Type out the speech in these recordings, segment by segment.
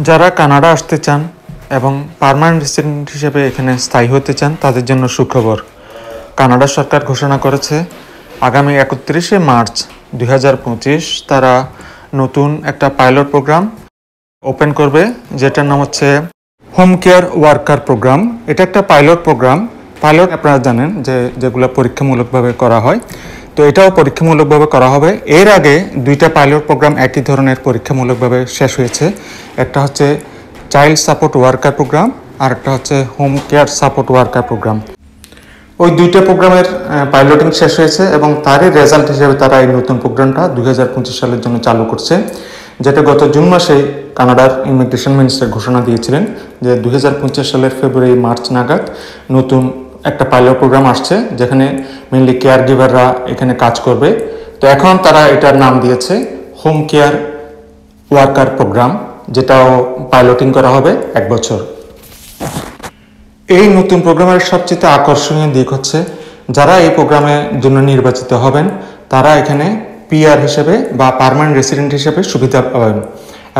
যারা কানাডা আসতে চান এবং পার্মানেন্ট রেসিডেন্ট হিসেবে এখানে স্থায়ী হতে চান তাদের জন্য সুখবর। কানাডা সরকার ঘোষণা করেছে আগামী 31শে মার্চ 2025 তারা নতুন একটা পাইলট প্রোগ্রাম ওপেন করবে, যেটার নাম হচ্ছে হোম কেয়ার ওয়ার্কার প্রোগ্রাম। এটা একটা পাইলট প্রোগ্রাম। পাইলট আপনারা জানেন যে যেগুলো পরীক্ষামূলকভাবে করা হয়, তো এটাও পরীক্ষামূলকভাবে করা হবে। এর আগে দুইটা পাইলট প্রোগ্রাম একই ধরনের পরীক্ষামূলকভাবে শেষ হয়েছে। একটা হচ্ছে চাইল্ড সাপোর্ট ওয়ার্কার প্রোগ্রাম আর একটা হচ্ছে home care support worker program. ওই দুইটা প্রোগ্রামের পাইলটিং শেষ হয়েছে এবং তারই রেজাল্ট হিসেবে তারা এই নতুন প্রোগ্রামটা 2025 সালের জন্য চালু করছে, যেটা গত জুন মাসে কানাডার ইমিগ্রেশন মিনিস্টার ঘোষণা দিয়েছিলেন যে 2025 সালের ফেব্রুয়ারি মার্চ নাগাদ নতুন একটা পাইলট প্রোগ্রাম আসছে, যেখানে মেনলি কেয়ার গিভাররা এখানে কাজ করবে। তো এখন তারা এটার নাম দিয়েছে হোম কেয়ার ওয়ার্কার প্রোগ্রাম, যেটাও পাইলটিং করা হবে 1 বছর। এই নতুন প্রোগ্রামের সবচেয়ে আকর্ষণীয় দিক হচ্ছে যারা এই প্রোগ্রামের জন্য নির্বাচিত হবেন তারা এখানে পিআর হিসেবে বা পার্মানেন্ট রেসিডেন্ট হিসেবে সুবিধা পাবেন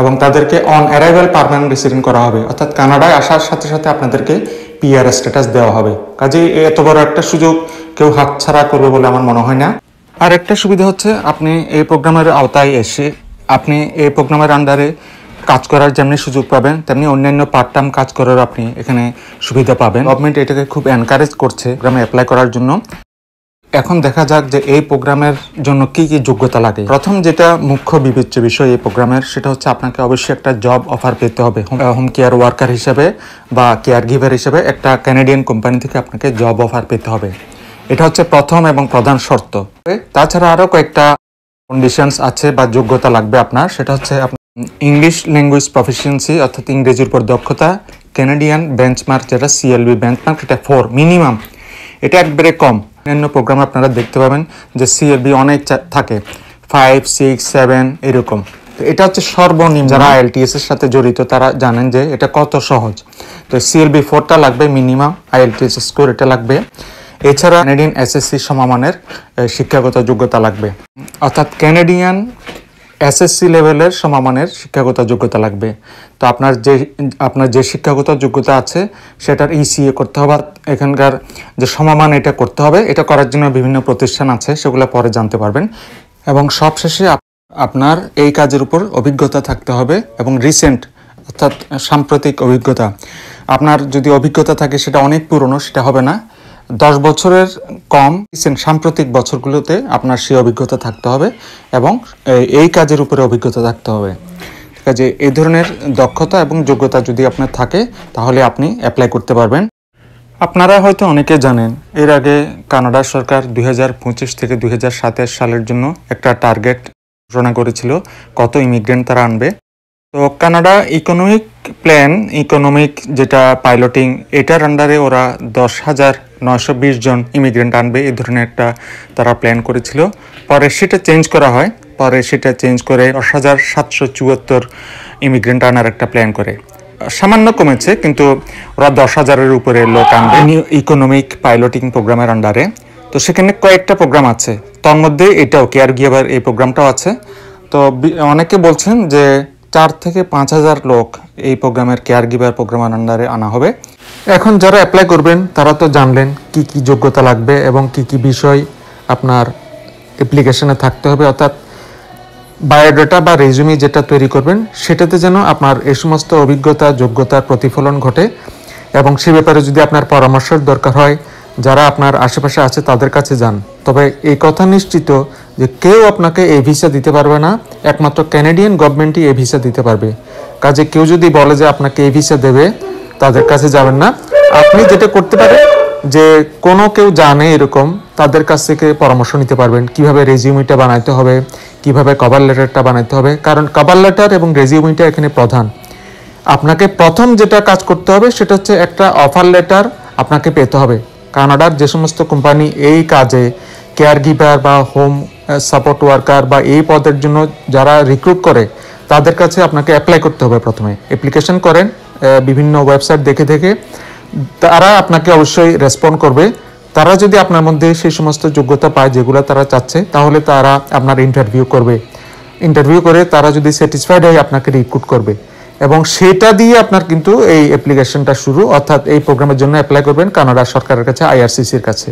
এবং তাদেরকে অন অ্যারাইভাল পার্মানেন্ট রেসিডেন্ট করা হবে, অর্থাৎ কানাডায় আসার সাথে সাথে আপনাদেরকে পিআর স্ট্যাটাস দেওয়া হবে। কাজেই এত বড় একটা সুযোগ কেউ হাতছাড়া করবে বলে আমার মনে হয় না। আর একটা সুবিধা হচ্ছে আপনি এই প্রোগ্রামের আওতায় এসে আপনি এই প্রোগ্রামের আন্ডারে কাজ করার যেমনি সুযোগ পাবেন তেমনি অন্যান্য পার্ট টাইম কাজ করার আপনি এখানে সুবিধা পাবেন। গভর্নমেন্ট এটাকে খুব এনকারেজ করছে প্রোগ্রামে অ্যাপ্লাই করার জন্য। এখন দেখা যাক যে এই প্রোগ্রামের জন্য কি কি যোগ্যতা লাগে। প্রথম যেটা মুখ্য বিবেচ্য বিষয় এই প্রোগ্রামের, সেটা হচ্ছে আপনাকে অবশ্যই একটা জব অফার পেতে হবে। হোম কেয়ার ওয়ার্কার হিসেবে বা কেয়ার গিভার হিসেবে একটা ক্যানাডিয়ান কোম্পানি থেকে আপনাকে জব অফার পেতে হবে। এটা হচ্ছে প্রথম এবং প্রধান শর্ত। তাছাড়া আরও কয়েকটা কন্ডিশনস আছে বা যোগ্যতা লাগবে আপনার। সেটা হচ্ছে ইংলিশ ল্যাঙ্গুয়েজ প্রফিসিয়েন্সি, অর্থাৎ ইংরেজির উপর দক্ষতা। ক্যানাডিয়ান বেঞ্চমার্ক যেটা সিএলবি বেঞ্চমার্ক, এটা 4 মিনিমাম, এটা একবারে কম। অন্যান্য প্রোগ্রামে আপনারা দেখতে পাবেন যে সিএলবি অনেক থাকে 5, 6, 7 এরকম। তো এটা হচ্ছে সর্বনিম্ন। যারা আইএলটিএস এর সাথে জড়িত তারা জানেন যে এটা কত সহজ। তো সিএলবি 4টা লাগবে মিনিমাম, আইএলটিএস স্কোর এটা লাগবে। এছাড়া ক্যানাডিয়ান এসএসসি সমমানের শিক্ষাগত যোগ্যতা লাগবে, অর্থাৎ ক্যানাডিয়ান এসএসসি লেভেলের সমমানের শিক্ষাগত যোগ্যতা লাগবে। তো আপনার যে শিক্ষাগত যোগ্যতা আছে সেটার ইসিএ করতে হবে, এখানকার যে সমমান এটা করতে হবে। এটা করার জন্য বিভিন্ন প্রতিষ্ঠান আছে, সেগুলো পরে জানতে পারবেন। এবং সবশেষে আপনার এই কাজের উপর অভিজ্ঞতা থাকতে হবে এবং রিসেন্ট, অর্থাৎ সাম্প্রতিক অভিজ্ঞতা। আপনার যদি অভিজ্ঞতা থাকে সেটা অনেক পুরনো, সেটা হবে না। 10 বছরের কম সাম্প্রতিক বছরগুলোতে আপনার সেই অভিজ্ঞতা থাকতে হবে এবং এই কাজের উপরে অভিজ্ঞতা থাকতে হবে। ঠিক আছে, এই ধরনের দক্ষতা এবং যোগ্যতা যদি আপনার থাকে তাহলে আপনি অ্যাপ্লাই করতে পারবেন। আপনারা হয়তো অনেকে জানেন এর আগে কানাডা সরকার 2025 থেকে 2027 সালের জন্য একটা টার্গেট ঘোষণা করেছিল কত ইমিগ্রেন্ট তারা আনবে। তো কানাডা ইকোনমিক যেটা পাইলটিং, এটার আন্ডারে ওরা 10,920 জন ইমিগ্রেন্ট আনবে, এই ধরনের একটা তারা প্ল্যান করেছিল। পরে সেটা চেঞ্জ করা হয়, করে 10,774 ইমিগ্রেন্ট আনার একটা প্ল্যান করে। সামান্য কমেছে, কিন্তু ওরা 10,000-এর উপরে লোক আনবে ইকোনমিক পাইলটিং প্রোগ্রামের আন্ডারে। তো সেখানে কয়েকটা প্রোগ্রাম আছে, তার মধ্যে এটাও কেয়ার গিভার এই প্রোগ্রামটাও আছে। তো অনেকে বলছেন যে 4 থেকে 5,000 লোক এই প্রোগ্রামের কেয়ার গিভার প্রোগ্রামের আন্ডারে আনা হবে। এখন যারা অ্যাপ্লাই করবেন তারা তো জানলেন কি কি যোগ্যতা লাগবে এবং কি কি বিষয় আপনার অ্যাপ্লিকেশনে থাকতে হবে, অর্থাৎ বায়োডাটা বা রেজুমি যেটা তৈরি করবেন সেটাতে যেন আপনার এই সমস্ত অভিজ্ঞতা যোগ্যতার প্রতিফলন ঘটে। এবং সে ব্যাপারে যদি আপনার পরামর্শের দরকার হয়, যারা আপনার আশেপাশে আছে তাদের কাছে যান। তবে এই কথা নিশ্চিত যে কেউ আপনাকে এই ভিসা দিতে পারবে না, একমাত্র ক্যানাডিয়ান গভর্নমেন্টই এই ভিসা দিতে পারবে। কাজে কেউ যদি বলে যে আপনাকে এই ভিসা দেবে, তাদের কাছে যাবেন না। আপনি যেটা করতে পারেন যে কোনো কেউ জানে এরকম, তাদের কাছ থেকে পরামর্শ নিতে পারবেন কিভাবে রেজিউমিটা বানাইতে হবে, কিভাবে কভার লেটারটা বানাইতে হবে। কারণ কভার লেটার এবং রেজিউমিটা এখানে প্রধান। আপনাকে প্রথম যেটা কাজ করতে হবে সেটা হচ্ছে একটা অফার লেটার আপনাকে পেতে হবে। কানাডার যে সমস্ত কোম্পানি এই কাজে কেয়ার গিভার বা হোম সাপোর্ট ওয়ার্কার বা এই পদের জন্য যারা রিক্রুট করে, তাদের কাছে আপনাকে অ্যাপ্লাই করতে হবে। প্রথমে অ্যাপ্লিকেশন করেন বিভিন্ন ওয়েবসাইট দেখে, তারা আপনাকে অবশ্যই রেসপন্ড করবে। তারা যদি আপনার মধ্যে সেই সমস্ত যোগ্যতা পায় যেগুলো তারা চাচ্ছে, তাহলে তারা আপনার ইন্টারভিউ করে তারা যদি স্যাটিসফাইড হয় আপনাকে রিক্রুট করবে। এবং সেটা দিয়ে আপনার কিন্তু এই অ্যাপ্লিকেশনটা শুরু, অর্থাৎ এই প্রোগ্রামের জন্য অ্যাপ্লাই করবেন কানাডা সরকারের কাছে, আইআরসিসির কাছে।